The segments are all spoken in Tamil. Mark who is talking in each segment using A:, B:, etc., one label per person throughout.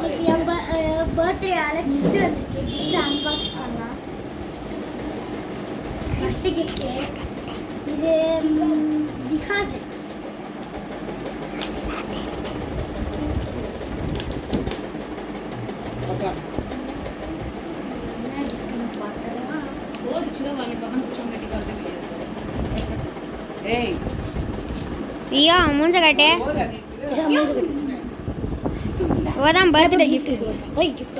A: இன்னைக்கு என் பர்த்டேயால கிஃப்ட் வந்திருக்கு. கிஃப்ட் அன்பாக்ஸ் பண்ணலாம். ஃபர்ஸ்ட் கிஃப்ட் இது பிஹார்.
B: ஐயா மூஞ்ச காட்டே ஓதான் பர்த்டே கிஃப்ட்
A: ஓய் கிஃப்ட்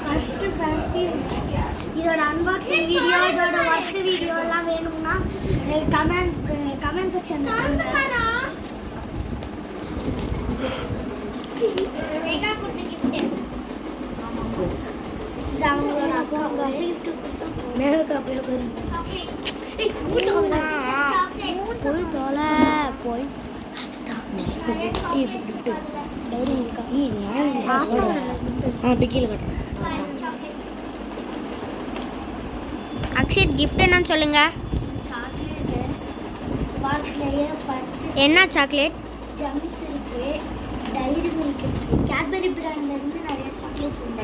A: ஃபர்ஸ்ட் பர்ஃப்யூம். இதோட அன்பாக்சிங் வீடியோ இதோட ஒர்க் வீடியோ எல்லாம் வேணும்னா கமெண்ட் செக்ஷன்ல சொல்லுங்க. இது அவங்களோட அக்கா கிஃப்ட் மேகா பேர் போய் தொலை போய்
B: அக்ஷித் கிஃப்ட் என்னன்னு சொல்லுங்க. என்ன சாக்லேட்?
A: ஜம்ஸ் இருக்கு, டைரி மில்க் இருக்கு, கேட்பரி பிராண்ட்ல இருந்து நிறைய சாக்லேட்ஸ் இருக்கு.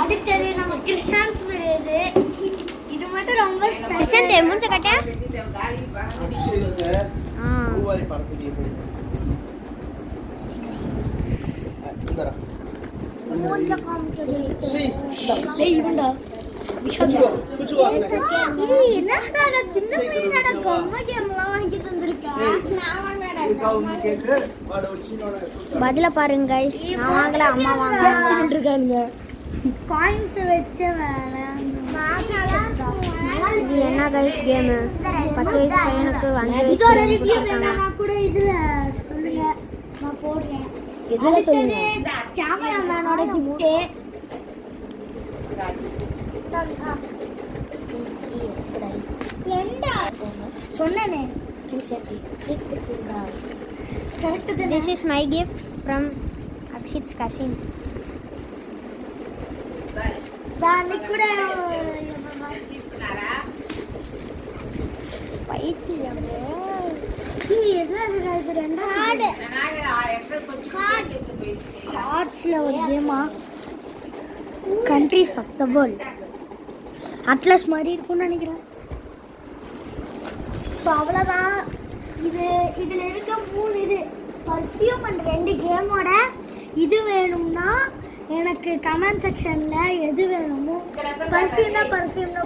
A: அடுத்தது நம்ம கிறிஸ்டான்ஸ் வருது. இது மட்டும் ரொம்ப
B: ஸ்பெஷல். மூஞ்ச கட்ட
A: மூஞ்ச காமிக்கிறது. என்னடா சின்ன பையனடா பொம்மை கேம்லாம் வாங்கி தந்திருக்கா.
B: பதில பாருங்க गाइस. நான் வாங்கல, அம்மா வாங்கறாங்க இருக்காங்க.
A: காயின்ஸ் வச்ச வேலை.
B: இது என்ன गाइस கேம்? 10 வயசு பையனுக்கு 5 வயசு
A: இதோட ரிவ்யூ வேணும்னா கூட இதுல சொல்லுங்க, நான் போடுறேன்.
B: இதுல சொல்லுங்க.
A: கேமராமேனோட கிஃப்ட் சொன்னேனே.
B: This is my gift from Akshit's cousin.
A: దాన్ని కూడా countries of the world atlas மாதிரி இருக்கும்னு நினைக்கிறேன். ஸோ அவ்வளோதான். இதில் இருக்க 3 இது பர்ஃப்யூம் அண்ட் 2 கேமோட இது வேணும்னா எனக்கு கமெண்ட் செக்ஷனில் எது வேணுமோ பர்ஃப்யூம்னா